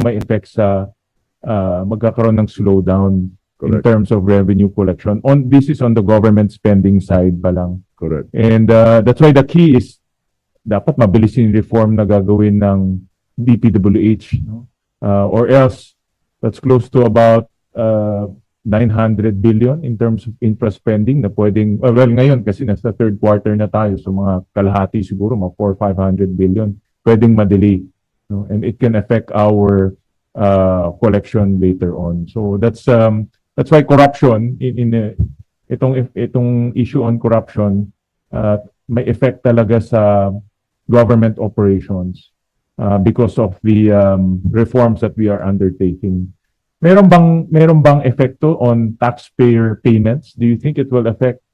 yung may effect sa magkakaroon ng slowdown in Correct. terms of revenue collection. This is on the government spending side pa lang. Correct. And that's why the key is dapat mabilis yung reform na gagawin ng DPWH. No? Or else, that's close to about 900 billion in terms of infra spending na pwedeng, well ngayon kasi nasa third quarter na tayo, so mga kalahati siguro, mga 400-500 billion, pwedeng madelay. No? And it can affect our collection later on. So that's why corruption, itong issue on corruption, may effect talaga sa government operations because of the reforms that we are undertaking. Meron bang epekto on taxpayer payments? Do you think it will affect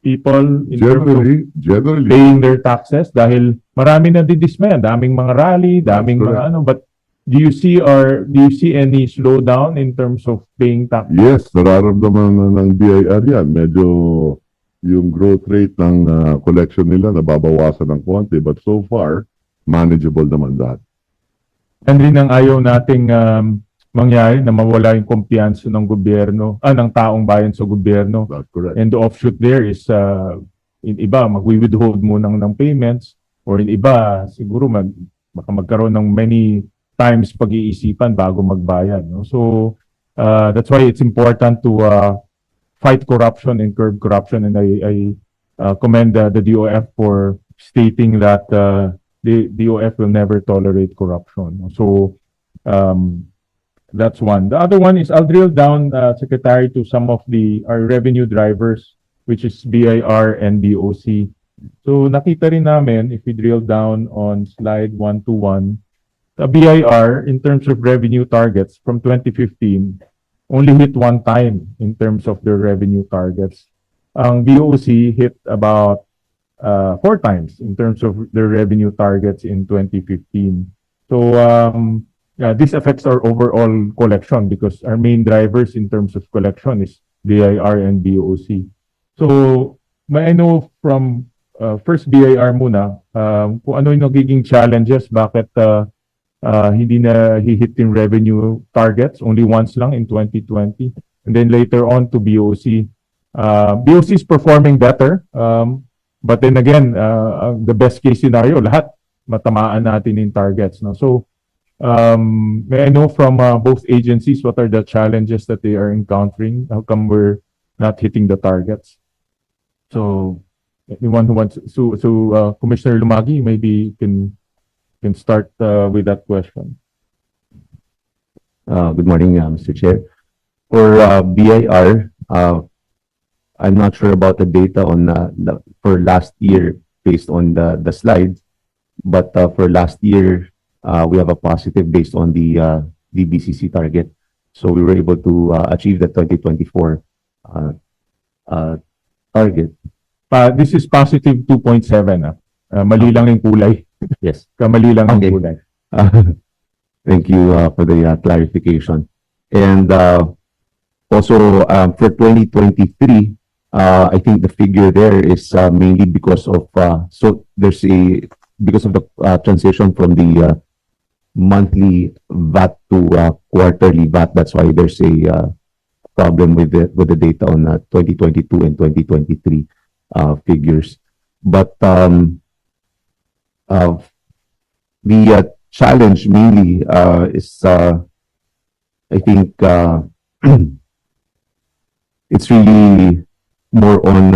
people in Generally, paying their taxes? Dahil marami na didismay, daming mga rally, daming mga ano, but do you see any slowdown in terms of paying taxes? yes, nararamdaman ng BIR yan. Medyo yung growth rate ng collection nila nababawasan ng konti, but so far, manageable naman that. And rin ang ayaw nating mangyari na mawala yung kumpiyansa ng gobyerno, ng taong bayan sa gobyerno. That's correct. And the offshoot there is, in iba, magwi-withhold muna ng payments, or in iba, siguro baka magkaroon ng many times pag-iisipan bago magbayad. No? So, that's why it's important to fight corruption and curb corruption. And I commend the DOF for stating that the DOF will never tolerate corruption. So, that's one. The other one is I'll drill down, Secretary, to some of our revenue drivers, which is BIR and BOC. So nakita rin namin, if we drill down on slide 121, the BIR, in terms of revenue targets from 2015, only hit one time in terms of their revenue targets. Ang BOC hit about 4 times in terms of their revenue targets in 2015. So, this affects our overall collection because our main drivers in terms of collection is BIR and BOC. So, may I know from first BIR muna, kung ano yung nagiging challenges, bakit hindi na hihit yung revenue targets, only once lang in 2020. And then later on to BOC. BOC is performing better, but then again, the best case scenario, lahat matamaan natin yung targets. No? So, may I know from both agencies what are the challenges that they are encountering? How come we're not hitting the targets? So, anyone who wants, Commissioner Lumagi, maybe you can start with that question. Good morning, Mr. Chair. For BIR, I'm not sure about the data on for last year based on the slides, but for last year, we have a positive based on the BCC target. So we were able to achieve the 2024 target. This is positive 2.7. Mali lang yung kulay. Yes. Kamali lang yung Okay. kulay. Thank you for the clarification. And also for 2023, I think the figure there is mainly because of because of the transition from the monthly VAT to quarterly VAT. That's why there's a problem with the data on 2022 and 2023 figures. But the challenge mainly is I think it's really more on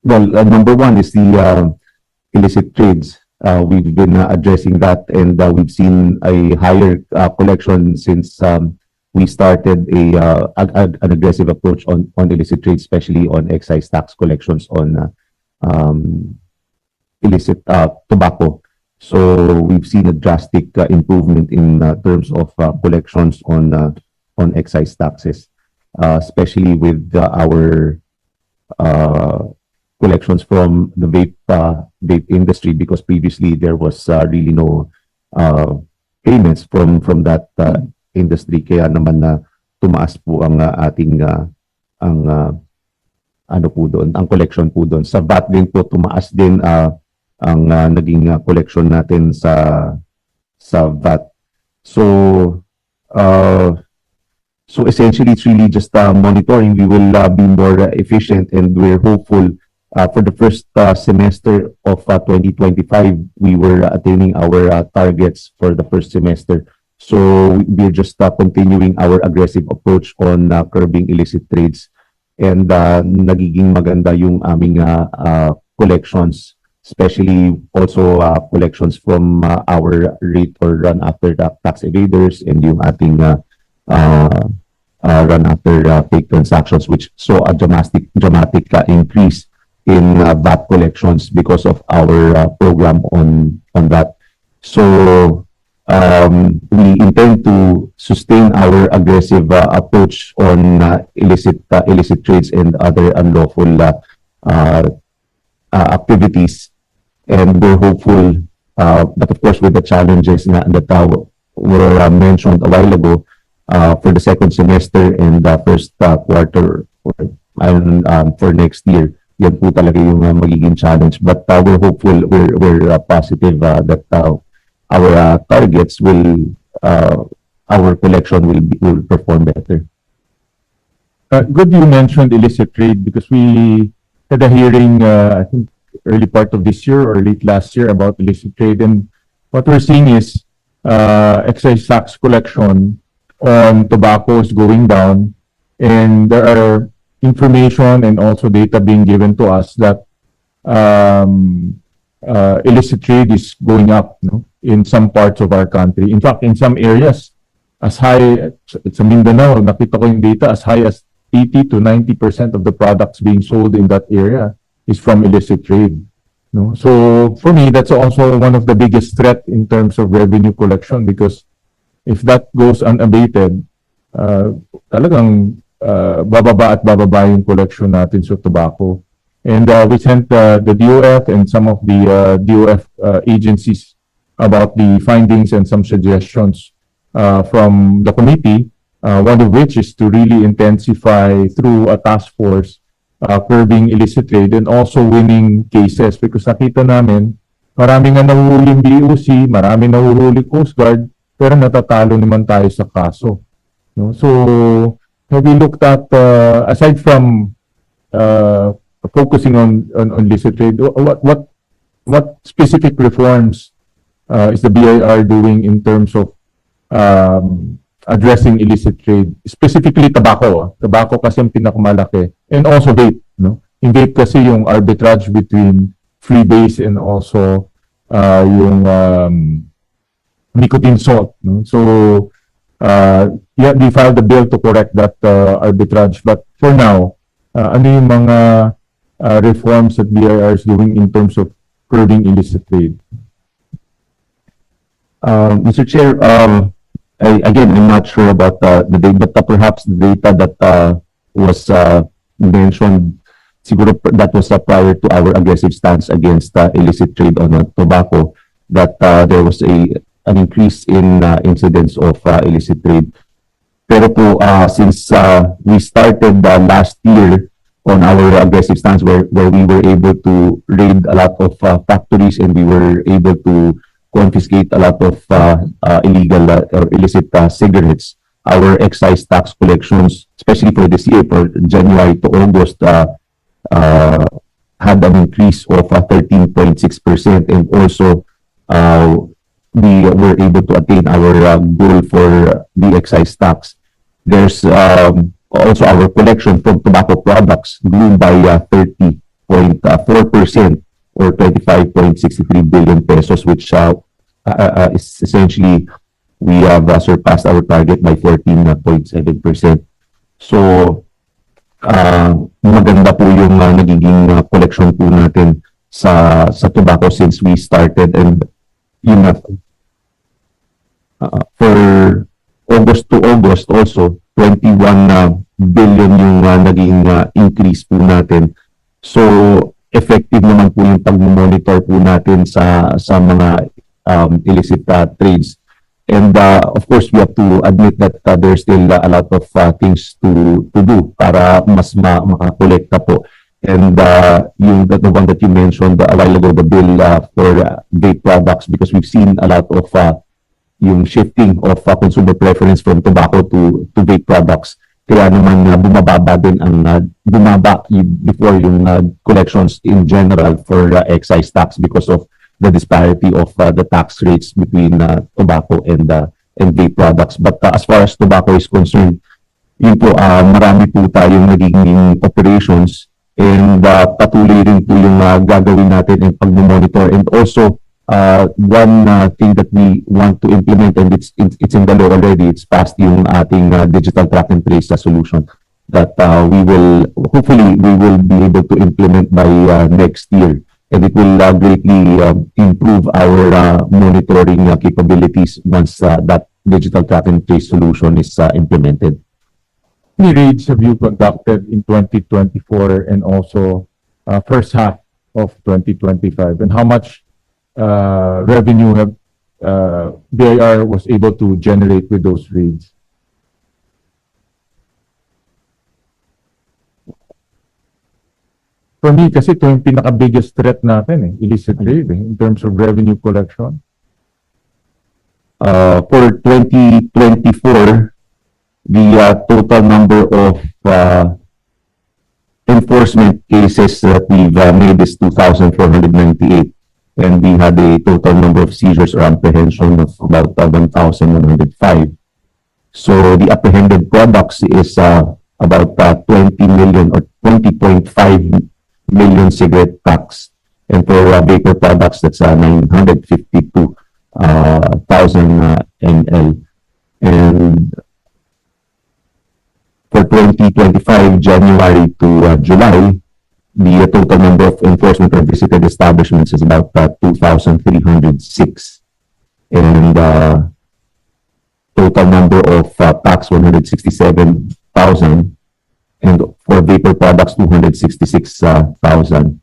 number one is the illicit trades. We've been addressing that, and we've seen a higher collection since we started an aggressive approach on illicit trades, especially on excise tax collections on illicit tobacco. So we've seen a drastic improvement in terms of collections on excise taxes, especially with our collections from the vape industry, because previously there was really no payments from that industry. Kaya naman na tumaas po ang ating ang collection po doon. Sa VAT din po tumaas din ang naging collection natin sa VAT. So essentially, it's really just monitoring. We will be more efficient, and we're hopeful for the first semester of 2025, we were attaining our targets for the first semester. So we're just continuing our aggressive approach on curbing illicit trades, and nagiging maganda yung aming collections, especially also collections from our rate or run after tax evaders, and yung ating run after fake transactions, which saw a dramatic increase in VAT collections because of our program on that. So we intend to sustain our aggressive approach on illicit trades and other unlawful activities, and we're hopeful, but of course with the challenges that were mentioned a while ago, for the second semester and the first quarter for next year. Yan po talaga yung magiging challenge. But we're hopeful, we're positive that our targets our collection will perform better. Good you mentioned illicit trade, because we had a hearing, I think early part of this year or late last year, about illicit trade, and what we're seeing is excise tax collection on tobacco is going down, and there are information and also data being given to us that illicit trade is going up, no, in some parts of our country. In fact, in some areas, as high sa Mindanao, nakita ko yung data, as high as 80 to 90% of the products being sold in that area is from illicit trade. No? So for me, that's also one of the biggest threat in terms of revenue collection, because if that goes unabated, talagang bababa at bababa yung collection natin sa tobacco. And we sent the DOF and some of the DOF agencies about the findings and some suggestions from the committee, one of which is to really intensify through a task force curbing illicit trade and also winning cases, because nakita namin maraming nga nahuhuling BOC, maraming nahuhuli Coast Guard, pero natatalo naman tayo sa kaso. No? So have we looked at, aside from focusing on illicit trade, what specific reforms is the BIR doing in terms of addressing illicit trade, specifically tobacco? Tobacco kasi ang pinakamalaki, and also vape, no? Yung vape kasi yung arbitrage between freebase and also yung nicotine salt, no? So yeah, we filed a bill to correct that arbitrage, but for now, ano yung mga reforms that BIR is doing in terms of curbing illicit trade? Mr. Chair, I'm not sure about the data, but perhaps the data that was mentioned, siguro that was prior to our aggressive stance against illicit trade on tobacco, that there was an increase in incidents of illicit trade. Pero po, since we started last year on our aggressive stance, where we were able to raid a lot of factories, and we were able to confiscate a lot of illegal or illicit cigarettes, our excise tax collections, especially for this year, for January to August, had an increase of 13.6%, and also we were able to attain our goal for the excise tax. There's also our collection from tobacco products grew by 30.4%, or 25.63 billion pesos, which is essentially, we have surpassed our target by 14.7%. So, maganda po yung nagiging collection po natin sa tobacco since we started, and yun na. For August to August also, 21 billion yung naging increase po natin. So, effective naman po yung pag-monitor po natin sa mga illicit trades. And of course, we have to admit that there's still a lot of things to do para mas makakolekta po. and the one that you mentioned a while ago, the bill for vape products, because we've seen a lot of yung shifting of consumer preference from tobacco to vape products. Kaya naman bumababa din ang bumaba before yung collections in general for excise tax because of the disparity of the tax rates between tobacco and vape products. But as far as tobacco is concerned, yun po, marami po tayong naging operations, and patuloy rin po yung gagawin natin in pag-monitor. And also, one thing that we want to implement, and it's in the law already, it's passed yung ating digital track and trace solution that hopefully we will be able to implement by next year. And it will greatly improve our monitoring capabilities once that digital track and trace solution is implemented. How many raids have you conducted in 2024 and also first half of 2025? And how much revenue have BIR was able to generate with those raids? For me, kasi ito yung pinaka-biggest threat natin, illicit trade, in terms of revenue collection. For 2024, the total number of enforcement cases that we've made is 2,498. And we had a total number of seizures or apprehension of about 1,105. So the apprehended products is about 20 million or 20.5 million cigarette packs. And for vapor products, that's 952,000 ml. And for 2025, January to July, the total number of enforcement or visited establishments is about 2,306. And total number of packs, 167,000. And for vapor products, 266,000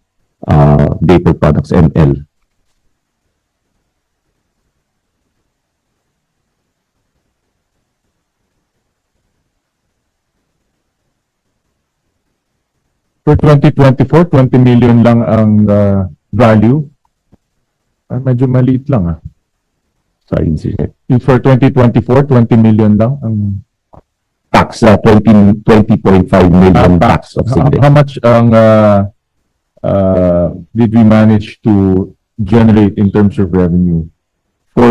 vapor products, ml. For 2024, 20 million lang ang value. Medyo maliit lang Sorry, For 2024, 20 million lang ang tax, 20.5 million tax of cigarettes. How much did we manage to generate in terms of revenue? For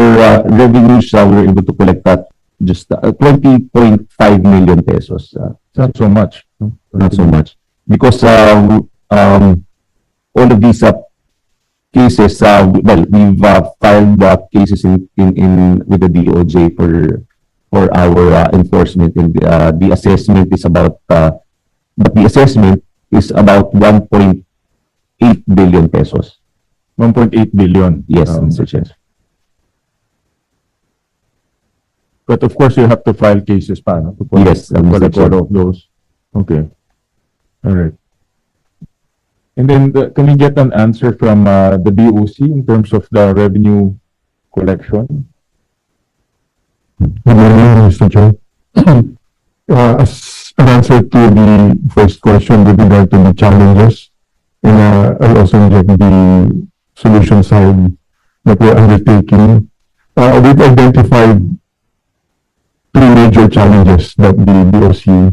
revenues, we were able to collect that just 20.5 million pesos. Not so much. No? Not so much. Because all of these cases, we've filed cases in with the DOJ for our enforcement, and the assessment is about, but the assessment is about 1.8 billion pesos. 1.8 billion. Yes, Mr. Chair. But of course, you have to file cases pa, no? To Yes, collect Mr. Chair. all of those. Okay. All right. And then, can we get an answer from the BOC in terms of the revenue collection? Good morning, Mr. Chair. As an answer to the first question with regard to the challenges, and I also get the solution side that we're undertaking, we've identified three major challenges that the BOC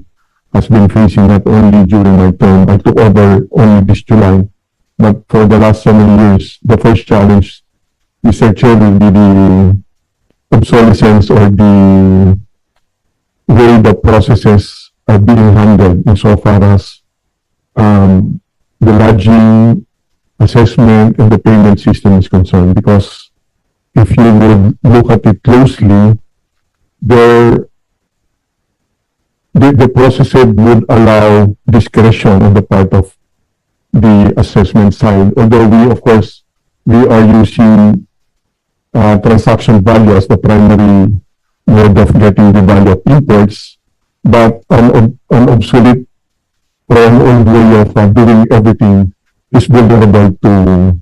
has been facing not only during my term. I took over only this July, but for the last so many years. The first challenge, Mr. Chair, will be the obsolescence or the way the processes are being handled insofar as the lodging, assessment, and the payment system is concerned. Because if you would look at it closely, the processes would allow discretion on the part of the assessment side. Although we, of course, we are using transaction value as the primary mode of getting the value of imports, but an obsolete or an old way of doing everything is vulnerable to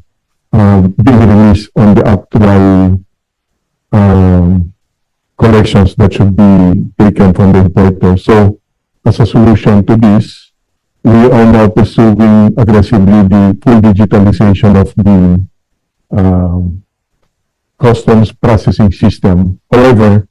being released on the actual corrections that should be taken from the importer. So, as a solution to this, we are now pursuing aggressively the full digitalization of the customs processing system. However,